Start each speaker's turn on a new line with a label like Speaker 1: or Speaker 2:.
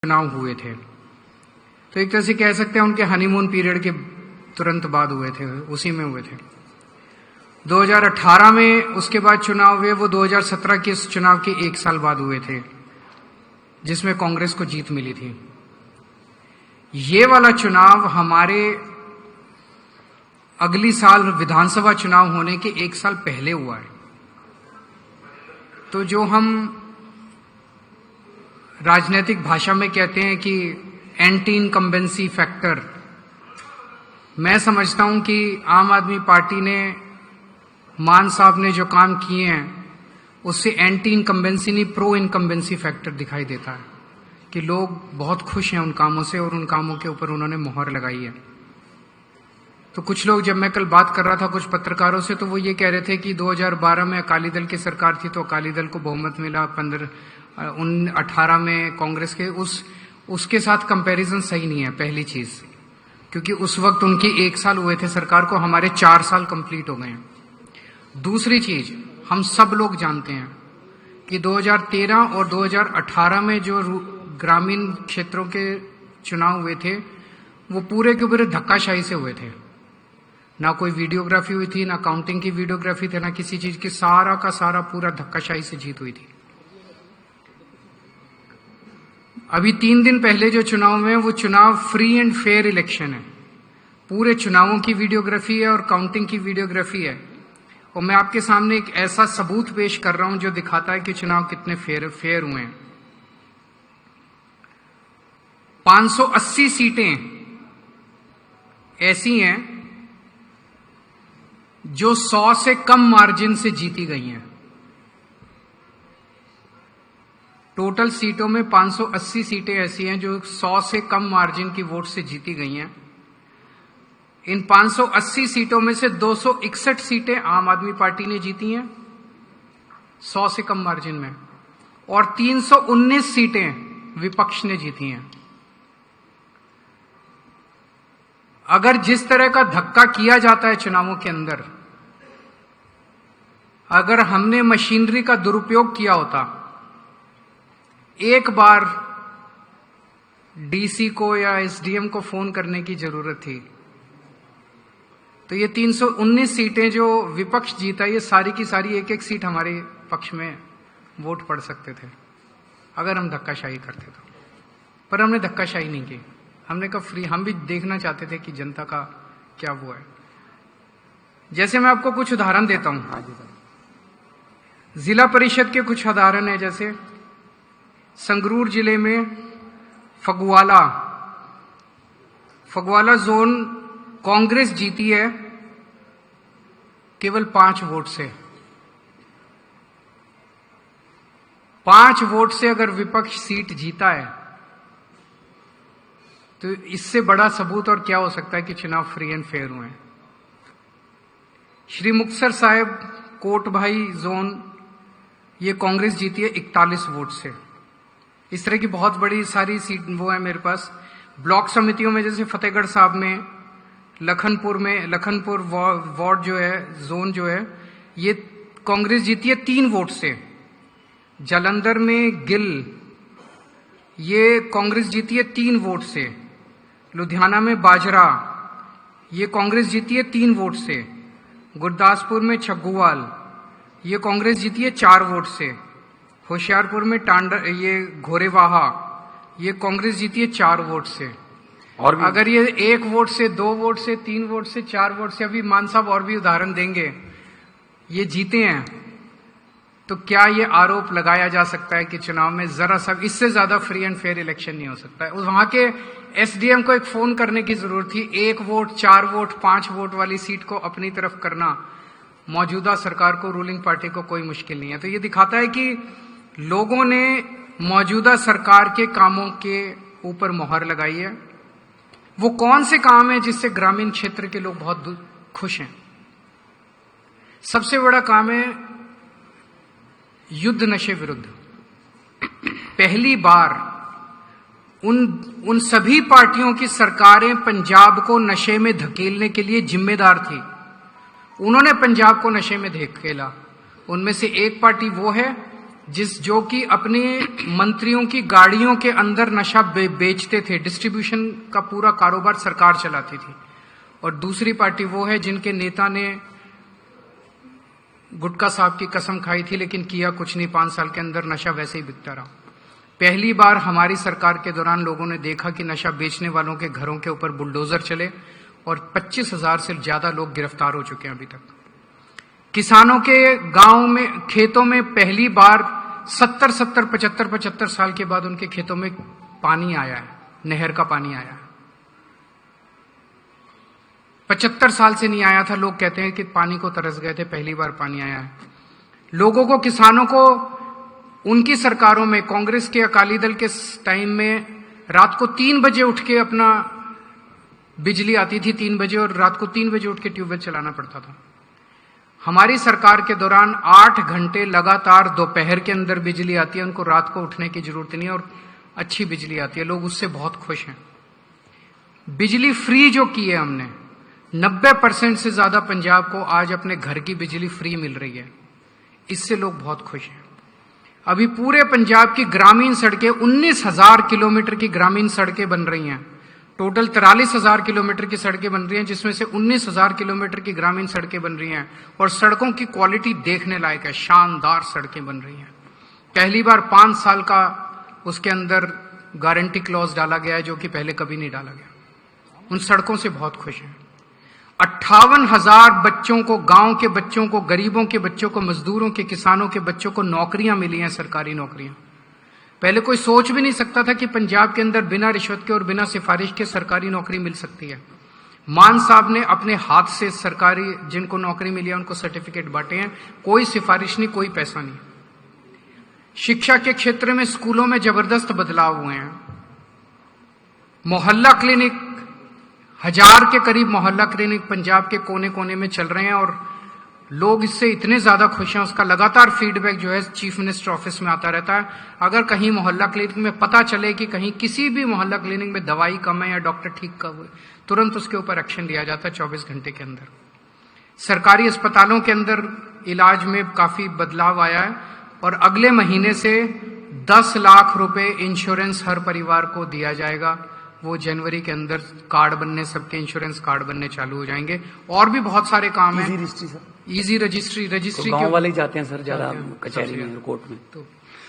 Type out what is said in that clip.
Speaker 1: चुनाव हुए थे, तो एक तरह से कह सकते हैं उनके हनीमून पीरियड के तुरंत बाद हुए थे, उसी में हुए थे। 2018 में उसके बाद चुनाव हुए, वो 2017 के इस चुनाव के एक साल बाद हुए थे, जिसमें कांग्रेस को जीत मिली थी। ये वाला चुनाव हमारे अगली साल विधानसभा चुनाव होने के एक साल पहले हुआ है। तो जो हम राजनीतिक भाषा में कहते हैं कि एंटी इनकम्बेंसी फैक्टर, मैं समझता हूं कि आम आदमी पार्टी ने, मान साहब ने जो काम किए हैं उससे एंटी इनकम्बेंसी नहीं, प्रो इनकम्बेंसी फैक्टर दिखाई देता है कि लोग बहुत खुश हैं उन कामों से और उन कामों के ऊपर उन्होंने मोहर लगाई है। तो कुछ लोग, जब मैं कल बात कर रहा था कुछ पत्रकारों से, तो वो ये कह रहे थे कि 2012 में अकाली दल की सरकार थी तो अकाली दल को बहुमत मिला, 18 में कांग्रेस के, उसके साथ कंपैरिजन सही नहीं है। पहली चीज, क्योंकि उस वक्त उनके एक साल हुए थे सरकार को, हमारे 4 साल कंप्लीट हो गए हैं। दूसरी चीज, हम सब लोग जानते हैं कि 2013 और 2018 में जो ग्रामीण क्षेत्रों के चुनाव हुए थे वो पूरे के पूरे धक्काशाही से हुए थे। ना कोई वीडियोग्राफी हुई थी, ना काउंटिंग की वीडियोग्राफी थी, ना किसी चीज की, सारा का सारा पूरा धक्काशाही से जीत हुई थी। अभी 3 दिन पहले जो चुनाव में, वो चुनाव फ्री एंड फेयर इलेक्शन है, पूरे चुनावों की वीडियोग्राफी है और काउंटिंग की वीडियोग्राफी है। और मैं आपके सामने एक ऐसा सबूत पेश कर रहा हूं जो दिखाता है कि चुनाव कितने फेयर हुए हैं। 580 सीटें ऐसी हैं जो 100 से कम मार्जिन से जीती गई हैं। टोटल सीटों में 580 सीटें ऐसी हैं जो 100 से कम मार्जिन की वोट से जीती गई हैं। इन 580 सीटों में से 261 सीटें आम आदमी पार्टी ने जीती हैं 100 से कम मार्जिन में, और 319 सीटें विपक्ष ने जीती हैं। अगर जिस तरह का धक्का किया जाता है चुनावों के अंदर, अगर हमने मशीनरी का दुरुपयोग किया होता, एक बार डीसी को या एसडीएम को फोन करने की जरूरत थी, तो ये 319 सीटें जो विपक्ष जीता, ये सारी की सारी एक एक सीट हमारे पक्ष में वोट पड़ सकते थे अगर हम धक्काशाही करते तो। पर हमने धक्काशाही नहीं की, हमने कहा फ्री, हम भी देखना चाहते थे कि जनता का क्या वो है। जैसे मैं आपको कुछ उदाहरण देता हूं, जिला परिषद के कुछ उदाहरण है। जैसे संगरूर जिले में फगवाला जोन कांग्रेस जीती है केवल 5 वोट से। 5 वोट से अगर विपक्ष सीट जीता है तो इससे बड़ा सबूत और क्या हो सकता है कि चुनाव फ्री एंड फेयर हुए हैं। श्री मुक्तसर साहिब कोटभाई जोन, ये कांग्रेस जीती है 41 वोट से। इस तरह की बहुत बड़ी सारी सीट वो है मेरे पास। ब्लॉक समितियों में जैसे फतेहगढ़ साहब में, लखनपुर वार्ड जो है, जोन जो है, ये कांग्रेस जीती है 3 वोट से। जालंधर में गिल, ये कांग्रेस जीती है 3 वोट से। लुधियाना में बाजरा, ये कांग्रेस जीती है 3 वोट से। गुरदासपुर में छग्गुवाल, ये कांग्रेस जीती है 4 वोट से। होशियारपुर में ये घोरेवाहा, ये कांग्रेस जीती है 4 वोट से। और अगर ये 1 वोट से, 2 वोट से, 3 वोट से, 4 वोट से, अभी मान साहब और भी उदाहरण देंगे, ये जीते हैं, तो क्या ये आरोप लगाया जा सकता है कि चुनाव में जरा सा इससे ज्यादा फ्री एंड फेयर इलेक्शन नहीं हो सकता है? वहां के एसडीएम को एक फोन करने की जरूरत थी। 1 वोट, 4 वोट, 5 वोट वाली सीट को अपनी तरफ करना मौजूदा सरकार को, रूलिंग पार्टी को कोई मुश्किल नहीं है। तो ये दिखाता है कि लोगों ने मौजूदा सरकार के कामों के ऊपर मोहर लगाई है। वो कौन से काम है जिससे ग्रामीण क्षेत्र के लोग बहुत खुश हैं? सबसे बड़ा काम है युद्ध नशे विरुद्ध। पहली बार उन सभी पार्टियों की सरकारें पंजाब को नशे में धकेलने के लिए जिम्मेदार थी, उन्होंने पंजाब को नशे में धकेला। उनमें से एक पार्टी वो है जो कि अपने मंत्रियों की गाड़ियों के अंदर नशा बेचते थे, डिस्ट्रीब्यूशन का पूरा कारोबार सरकार चलाती थी। और दूसरी पार्टी वो है जिनके नेता ने गुटखा साहब की कसम खाई थी लेकिन किया कुछ नहीं, 5 साल के अंदर नशा वैसे ही बिकता रहा। पहली बार हमारी सरकार के दौरान लोगों ने देखा कि नशा बेचने वालों के घरों के ऊपर बुलडोजर चले और 25,000 से ज्यादा लोग गिरफ्तार हो चुके हैं अभी तक। किसानों के गांव में, खेतों में पहली बार 75 साल के बाद उनके खेतों में पानी आया है, नहर का पानी आया है। 75 साल से नहीं आया था। लोग कहते हैं कि पानी को तरस गए थे, पहली बार पानी आया है। लोगों को, किसानों को उनकी सरकारों में, कांग्रेस के, अकाली दल के टाइम में रात को 3 बजे उठ के अपना बिजली आती थी 3 बजे, और रात को 3 बजे उठ के ट्यूबवेल चलाना पड़ता था। हमारी सरकार के दौरान 8 घंटे लगातार दोपहर के अंदर बिजली आती है, उनको रात को उठने की जरूरत नहीं है और अच्छी बिजली आती है। लोग उससे बहुत खुश हैं। बिजली फ्री जो की है हमने, 90% से ज्यादा पंजाब को आज अपने घर की बिजली फ्री मिल रही है, इससे लोग बहुत खुश हैं। अभी पूरे पंजाब की ग्रामीण सड़कें, 19,000 किलोमीटर की ग्रामीण सड़कें बन रही हैं। टोटल 43,000 किलोमीटर की सड़कें बन रही हैं, जिसमें से 19,000 किलोमीटर की ग्रामीण सड़कें बन रही हैं। और सड़कों की क्वालिटी देखने लायक है, शानदार सड़कें बन रही हैं। पहली बार 5 साल का उसके अंदर गारंटी क्लॉज डाला गया है, जो कि पहले कभी नहीं डाला गया। उन सड़कों से बहुत खुश हैं। 58,000 बच्चों को, गांव के बच्चों को, गरीबों के बच्चों को, मजदूरों के, किसानों के बच्चों को नौकरियां मिली हैं, सरकारी नौकरियां। पहले कोई सोच भी नहीं सकता था कि पंजाब के अंदर बिना रिश्वत के और बिना सिफारिश के सरकारी नौकरी मिल सकती है। मान साहब ने अपने हाथ से सरकारी, जिनको नौकरी मिली है उनको सर्टिफिकेट बांटे हैं। कोई सिफारिश नहीं, कोई पैसा नहीं। शिक्षा के क्षेत्र में स्कूलों में जबरदस्त बदलाव हुए हैं। मोहल्ला क्लिनिक, 1000 के करीब मोहल्ला क्लिनिक पंजाब के कोने कोने में चल रहे हैं और लोग इससे इतने ज्यादा खुश हैं। उसका लगातार फीडबैक जो है चीफ मिनिस्टर ऑफिस में आता रहता है। अगर कहीं मोहल्ला क्लिनिक में पता चले कि कहीं किसी भी मोहल्ला क्लिनिक में दवाई कम है या डॉक्टर ठीक कब हुए, तुरंत उसके ऊपर एक्शन लिया जाता है 24 घंटे के अंदर। सरकारी अस्पतालों के अंदर इलाज में काफी बदलाव आया है और अगले महीने से 10 लाख रुपए इंश्योरेंस हर परिवार को दिया जाएगा। वो जनवरी के अंदर कार्ड बनने, सबके इंश्योरेंस कार्ड बनने चालू हो जाएंगे। और भी बहुत सारे काम हैं। इजी रजिस्ट्री
Speaker 2: तो गांव वाले जाते हैं सर ज्यादा कचहरी में, कोर्ट में।
Speaker 1: तो